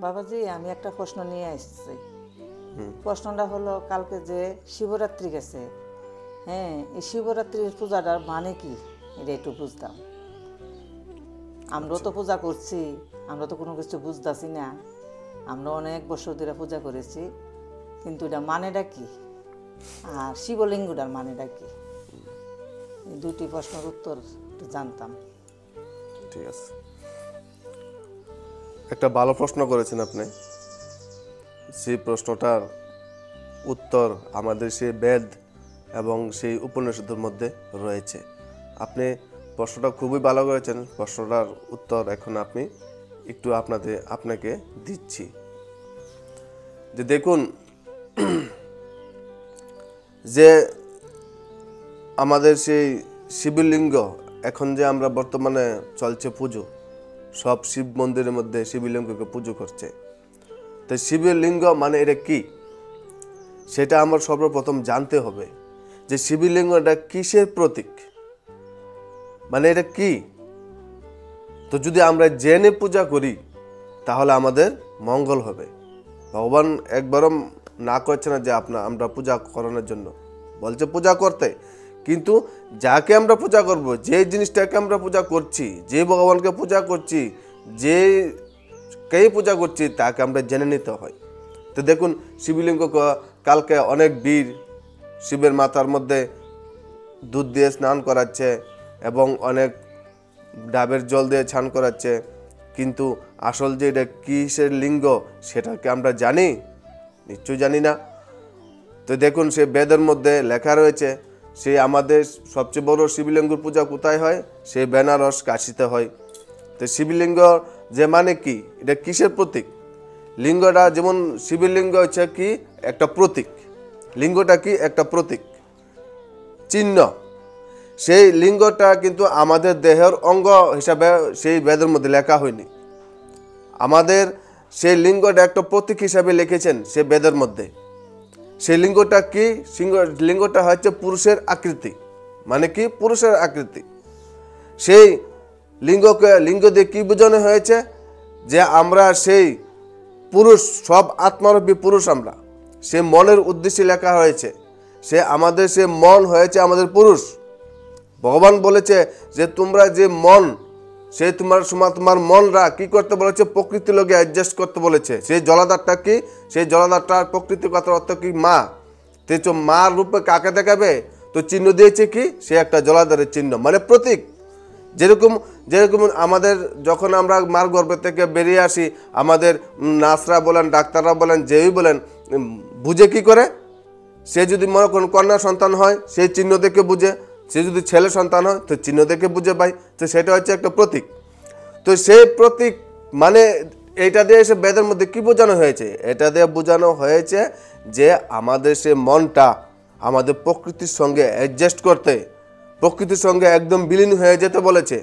বাবাজি, আমি একটা প্রশ্ন নিয়ে আসছি। প্রশ্নটা হলো, কালকে যে শিবরাত্রি গেছে, হ্যাঁ, এই শিবরাত্রির পূজাটার মানে কি, এটা একটু বুঝতাম। আমরাও তো পূজা করছি, আমরা তো কোনো কিছু বুঝতেছি না। আমরা অনেক বছর ধরে পূজা করেছি, কিন্তু এটা মানেটা কি, আর শিবলিঙ্গটার মানেটা কি, এই দুটি প্রশ্নের উত্তর একটু জানতাম। ঠিক আছে, একটা ভালো প্রশ্ন করেছেন আপনি। সেই প্রশ্নটার উত্তর আমাদের সেই বেদ এবং সেই উপনিষদের মধ্যে রয়েছে। আপনি প্রশ্নটা খুবই ভালো করেছেন। প্রশ্নটার উত্তর এখন আপনি একটু আপনাকে দিচ্ছি। যে দেখুন, যে আমাদের সেই শিবলিঙ্গ, এখন যে আমরা বর্তমানে চলছে পুজো, সব শিব মন্দিরের মধ্যে শিবলিঙ্গকে পুজো করছে। তো শিবলিঙ্গ মানে এটা কি, সেটা আমার সর্বপ্রথম জানতে হবে যে শিবলিঙ্গটা কিসের প্রতীক, মানে এটা কি। তো যদি আমরা জেনে পূজা করি তাহলে আমাদের মঙ্গল হবে। ভগবান একবারও না করছে না যে আমরা পূজা করানোর জন্য, বলছে পূজা করতে, কিন্তু যাকে আমরা পূজা করব, যে জিনিসটাকে আমরা পূজা করছি, যে ভগবানকে পূজা করছি, যে কেই পূজা করছি, তাকে আমরা জেনে নিতে হয়। তো দেখুন, শিবলিঙ্গ কালকে অনেক বীর শিবের মাথার মধ্যে দুধ দিয়ে স্নান করাচ্ছে এবং অনেক ডাবের জল দিয়ে স্নান করাচ্ছে, কিন্তু আসল যে এটা কিসের লিঙ্গ সেটাকে আমরা জানি? নিশ্চয়ই জানি না। তো দেখুন, সে বেদের মধ্যে লেখা রয়েছে, সেই আমাদের সবচেয়ে বড় শিবলিঙ্গর পূজা কোথায় হয়? সেই বেনারস কাশীতে হয়। তো শিবলিঙ্গ যে মানে কি, এটা কিসের প্রতীক? লিঙ্গটা যেমন শিবলিঙ্গ হচ্ছে কি একটা প্রতীক, লিঙ্গটা কি একটা প্রতীক, চিহ্ন। সেই লিঙ্গটা কিন্তু আমাদের দেহের অঙ্গ হিসাবে সেই বেদের মধ্যে লেখা হয়নি। আমাদের সেই লিঙ্গটা একটা প্রতীক হিসাবে লিখেছেন সে বেদের মধ্যে। সেই লিঙ্গটা কি? লিঙ্গটা হচ্ছে পুরুষের আকৃতি, মানে কি পুরুষের আকৃতি। সেই লিঙ্গ দিয়ে কি বোঝানো হয়েছে? যে আমরা সেই পুরুষ, সব আত্মারূপী পুরুষ আমরা। সে মনের উদ্দেশ্যে লেখা হয়েছে, সে আমাদের সে মন হয়েছে আমাদের পুরুষ। ভগবান বলেছে যে তোমরা যে মন, সে তোমার মনরা কি করতে বলেছে? প্রকৃতির লগে অ্যাডজাস্ট করতে বলেছে। সেই জলাধারটা কি? সেই জলাধারটার প্রকৃতির কথার অর্থ কি? মা। তো মার রূপে কাকে দেখাবে? তো চিহ্ন দিয়েছে কি? সে একটা জলাধারের চিহ্ন, মানে প্রতীক। যেরকম আমাদের যখন আমরা মার গর্ভ থেকে বেরিয়ে আসি, আমাদের নার্সরা বলেন, ডাক্তাররা বলেন, যেই বলেন, বুঝে কি করে? সে যদি মনে করেন কন্যা সন্তান হয়, সেই চিহ্ন দেখে বুঝে। সে যদি ছেলে সন্তান হয়, তো চিহ্ন দেখে বুঝে পাই। তো সেটা হচ্ছে একটা প্রতীক। তো সেই প্রতীক মানে এইটা দিয়ে এসে বেদের মধ্যে কি বোঝানো হয়েছে? এটা দিয়ে বোঝানো হয়েছে যে আমাদের সে মনটা আমাদের প্রকৃতির সঙ্গে অ্যাডজাস্ট করতে, প্রকৃতির সঙ্গে একদম বিলীন হয়ে যেতে বলেছে।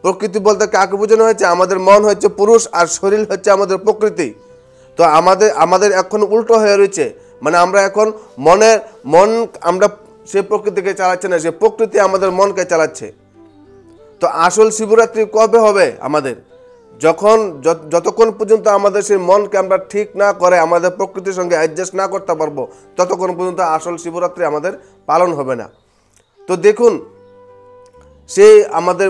প্রকৃতি বলতে কাকে বোঝানো হয়েছে? আমাদের মন হচ্ছে পুরুষ আর শরীর হচ্ছে আমাদের প্রকৃতি। তো আমাদের এখন উল্টো হয়ে রয়েছে, মানে আমরা এখন মন আমরা সে প্রকৃতিকে চালাচ্ছে না, সে প্রকৃতি আমাদের মনকে চালাচ্ছে। তো আসল শিবরাত্রি কবে হবে আমাদের? যতক্ষণ পর্যন্ত আমাদের সেই মনকে আমরা ঠিক না করে, আমাদের প্রকৃতির সঙ্গে অ্যাডজাস্ট না করতে পারবো, ততক্ষণ পর্যন্ত আসল শিবরাত্রি আমাদের পালন হবে না। তো দেখুন, সেই আমাদের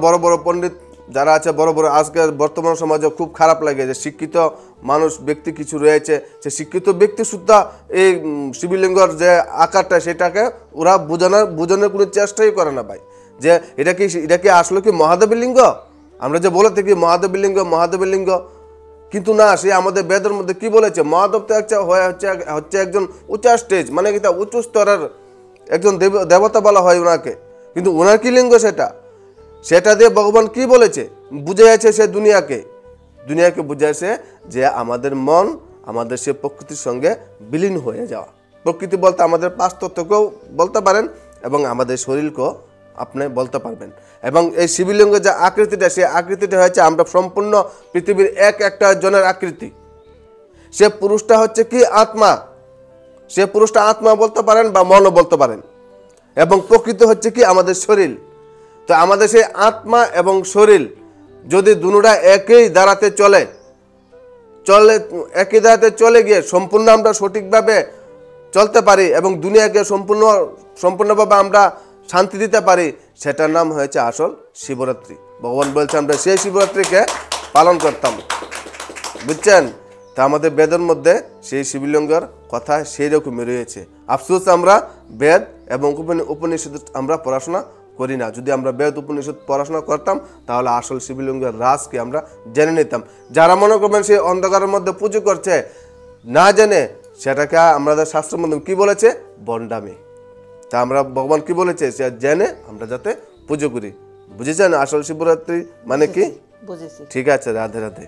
বড় বড় পণ্ডিত যারা আছে, বড় বড়, আজকের বর্তমান সমাজে খুব খারাপ লাগে যে শিক্ষিত মানুষ ব্যক্তি কিছু রয়েছে, সে শিক্ষিত ব্যক্তি সুদ্ধা এই শিবলিঙ্গর যে আকারটা সেটাকে ওরা বোঝানোর কোনো চেষ্টাই করে না ভাই, যে এটা কি আসলে কি মহাদেবের লিঙ্গ? আমরা যে বলে থাকি মহাদেবের লিঙ্গ, কিন্তু না, সে আমাদের বেদের মধ্যে কি বলেছে? মহাদেব তো হচ্ছে একজন উঁচা স্টেজ, মানে কি তা উঁচু স্তরের একজন দেবতা বলা হয় ওনাকে, কিন্তু ওনার কি লিঙ্গ সেটা দিয়ে ভগবান কি বলেছে? বুঝাইছে সে দুনিয়াকে বুঝাইছে যে আমাদের মন আমাদের সে প্রকৃতির সঙ্গে বিলীন হয়ে যাওয়া। প্রকৃতি বলতে আমাদের পাঁচ তত্ত্বকেও বলতে পারেন এবং আমাদের শরীরকেও আপনি বলতে পারবেন। এবং এই শিবলিঙ্গের যে আকৃতিটা, সেই আকৃতিটা হচ্ছে আমরা সম্পূর্ণ পৃথিবীর একটা জনের আকৃতি। সে পুরুষটা হচ্ছে কি আত্মা, সে পুরুষটা আত্মা বলতে পারেন বা মনও বলতে পারেন, এবং প্রকৃতি হচ্ছে কি আমাদের শরীর। তো আমাদের সেই আত্মা এবং শরীর যদি দুটোটা একই দাঁড়াতে চলে, চলে একই ধারাতে চলে গিয়ে সম্পূর্ণ আমরা সঠিকভাবে চলতে পারি এবং দুনিয়াকে সম্পূর্ণভাবে আমরা শান্তি দিতে পারি, সেটার নাম হয়েছে আসল শিবরাত্রি। ভগবান বলছে আমরা সেই শিবরাত্রিকে পালন করতাম, বুঝছেন? তা আমাদের বেদের মধ্যে সেই শিবলিঙ্গের কথা সেই রকমই রয়েছে। আফসোস আমরা বেদ এবং উপনিষদ আমরা পড়াশোনা করি না। যদি আমরা বেদ উপনিষদ পড়াশোনা করতাম তাহলে আসল শিবলিঙ্গের রাজকে আমরা জেনে নিতাম। যারা মনে করবেন সেই অন্ধকারের মধ্যে পুজো করছে না জেনে, সেটাকে আমাদের শাস্ত্রের মধ্যে কি বলেছে? বন্ডামি। তা আমরা ভগবান কি বলেছে? সে জেনে আমরা যাতে পুজো করি। বুঝেছেন আসল শিবরাত্রি মানে কি? বুঝেছি। ঠিক আছে, রাধে রাধে।